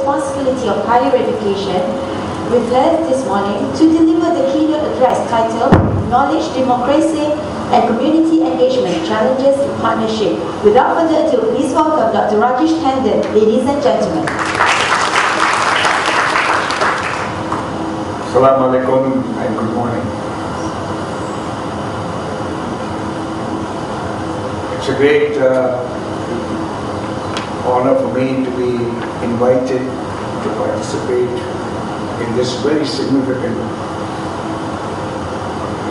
responsibility of higher education, we're blessed this morning to deliver the keynote address titled Knowledge, Democracy, and Community Engagement Challenges in Partnership. Without further ado, please welcome Dr. Rajesh Tandon, ladies and gentlemen. Assalamu alaikum and good morning. It's a great honor for me to be invited to participate in this very significant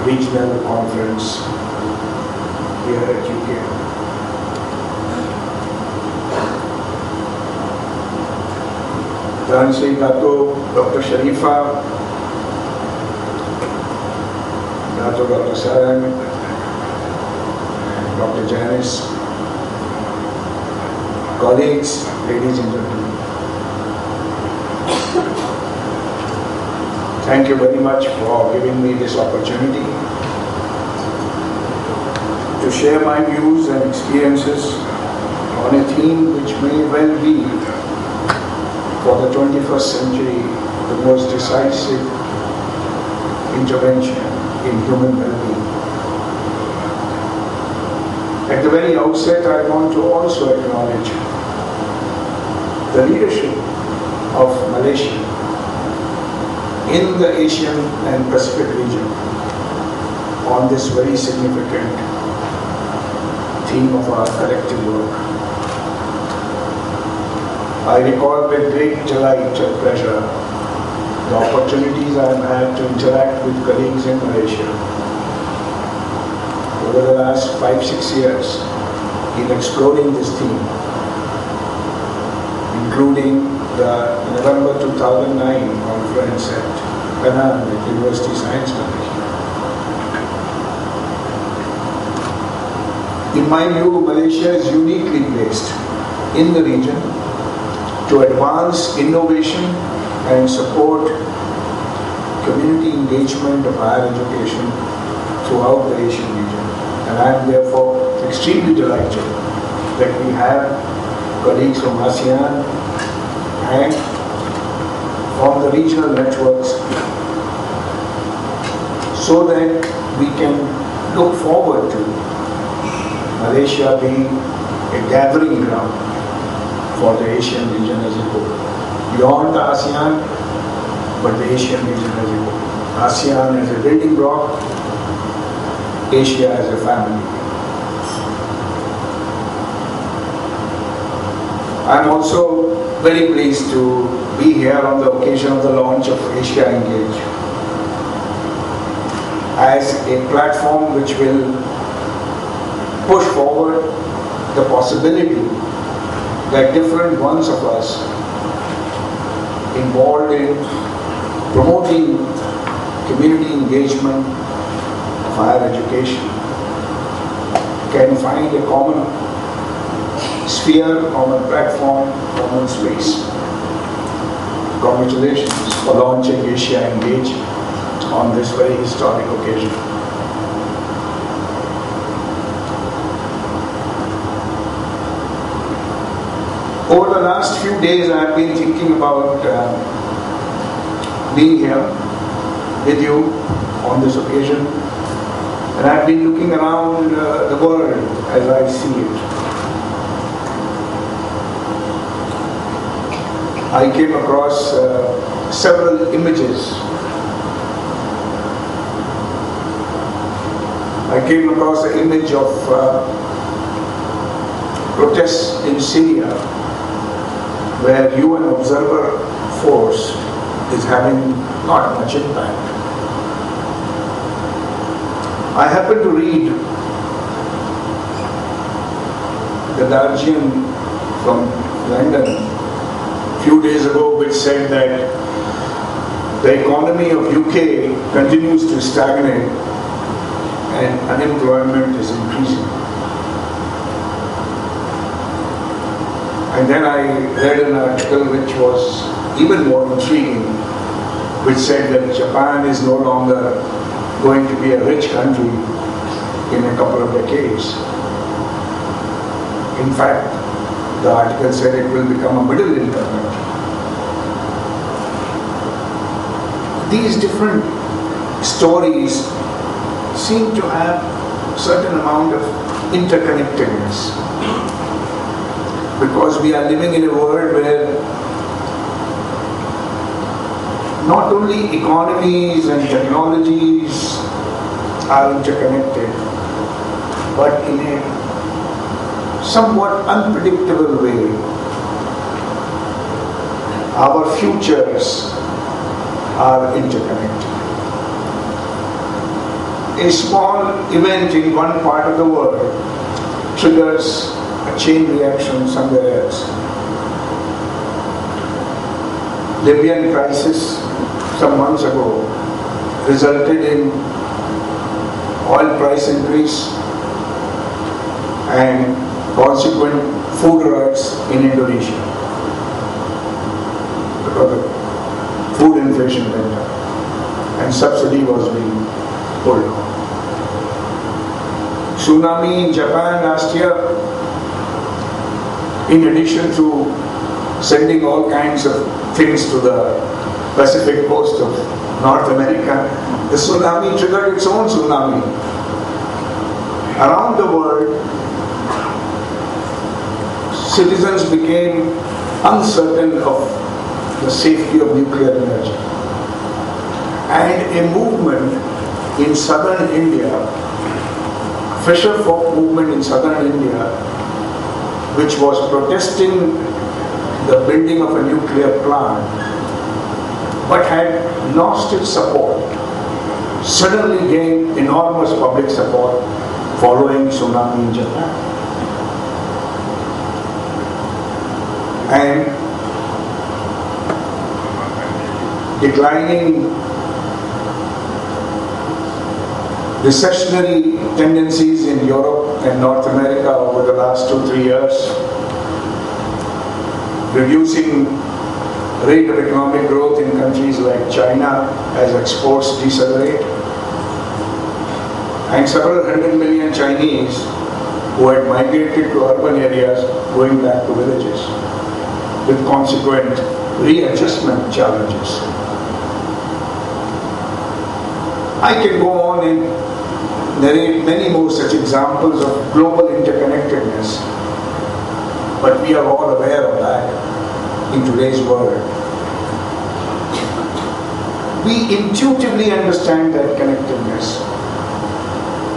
regional conference here at UK. Transi Dato Dr. Sharifa, Dato Dr. Sarang, Dr. Janice, colleagues, ladies and gentlemen. Thank you very much for giving me this opportunity to share my views and experiences on a theme which may well be, for the 21st century, the most decisive intervention in human well-being. At the very outset, I want to also acknowledge the leadership of Malaysia in the Asian and Pacific region on this very significant theme of our collective work. I recall with great delight and pleasure the opportunities I have had to interact with colleagues in Malaysia over the last 5-6 years in exploring this theme, including the November 2009 conference at Penang at University Science Malaysia. In my view, Malaysia is uniquely placed in the region to advance innovation and support community engagement of higher education throughout the Asian region. And I am therefore extremely delighted that we have colleagues from ASEAN and from the regional networks, so that we can look forward to Malaysia being a gathering ground for the Asian region as a whole. Beyond the ASEAN, but the Asian region as a whole. ASEAN as a building block, Asia as a family. I'm also very pleased to be here on the occasion of the launch of AsiaEngage as a platform which will push forward the possibility that different ones of us involved in promoting community engagement of higher education can find a common sphere, common platform, common space. Congratulations for launching AsiaEngage on this very historic occasion. Over the last few days, I have been thinking about being here with you on this occasion, and I have been looking around the world as I see it. I came across several images. I came across the image of protests in Syria, where UN observer force is having not much impact. I happened to read the Guardian from London a few days ago, which said that the economy of UK continues to stagnate and unemployment is increasing. And then I read an article which was even more intriguing, which said that Japan is no longer going to be a rich country in a couple of decades. In fact, the article said it will become a middle income country. these different stories seem to have certain amount of interconnectedness, because we are living in a world where not only economies and technologies are interconnected, but in a somewhat unpredictable way, our futures are interconnected. A small event in one part of the world triggers a chain reaction somewhere else. Libyan crisis some months ago resulted in oil price increase and consequent food riots in Indonesia, because the food inflation went up and subsidy was being pulled off. Tsunami in Japan last year, in addition to sending all kinds of things to the Pacific coast of North America, the tsunami triggered its own tsunami. Around the world, citizens became uncertain of the safety of nuclear energy. And a movement in southern India, fisher folk movement in southern India, which was protesting the building of a nuclear plant, but had lost its support, suddenly gained enormous public support following tsunami in Japan. And declining recessionary tendencies in Europe and North America over the last 2-3 years, reducing rate of economic growth in countries like China as exports decelerate, and several 100 million Chinese who had migrated to urban areas going back to villages, with consequent readjustment challenges. I can go on and narrate many more such examples of global interconnectedness, but we are all aware of that in today's world. We intuitively understand that connectedness,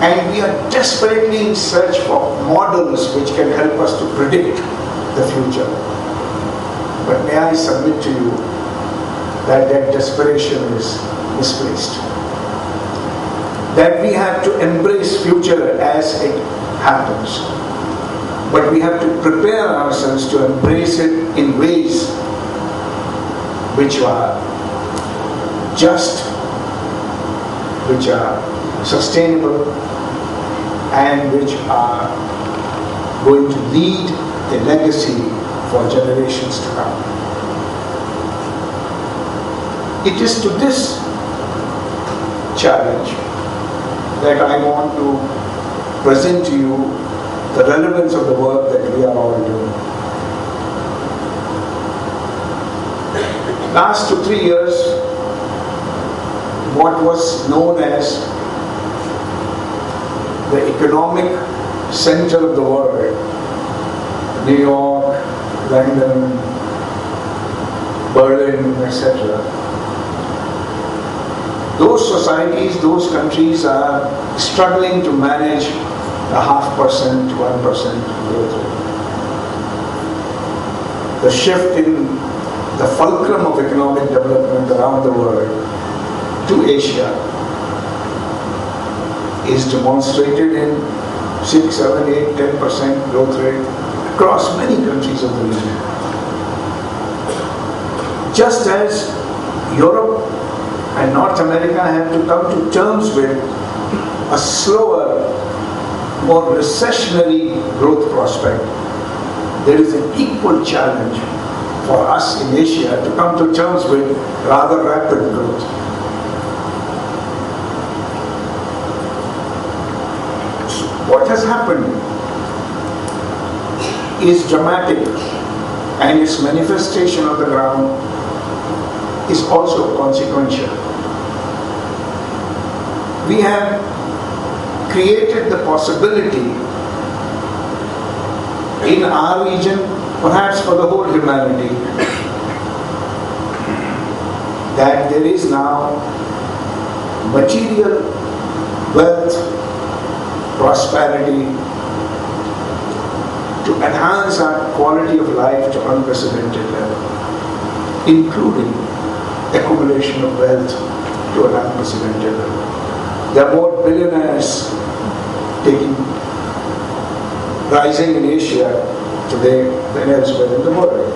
and we are desperately in search for models which can help us to predict the future. But may I submit to you that that desperation is misplaced. That we have to embrace future as it happens, but we have to prepare ourselves to embrace it in ways which are just, which are sustainable, and which are going to lead a legacy for generations to come. It is to this challenge that I want to present to you the relevance of the work that we are all doing. Last 2-3 years, what was known as the economic center of the world, New York, London, Berlin, etc., those societies, those countries are struggling to manage a 0.5% to 1% growth rate. The shift in the fulcrum of economic development around the world to Asia is demonstrated in 6, 7, 8, 10% growth rate across many countries of the region. Just as Europe and North America have to come to terms with a slower, more recessionary growth prospect, there is an equal challenge for us in Asia to come to terms with rather rapid growth. What has happened is dramatic, and its manifestation on the ground is also consequential. we have created the possibility in our region, perhaps for the whole humanity, that there is now material wealth, prosperity, to enhance our quality of life to unprecedented level, including accumulation of wealth to an unprecedented level. There are more billionaires rising in Asia today than elsewhere in the world.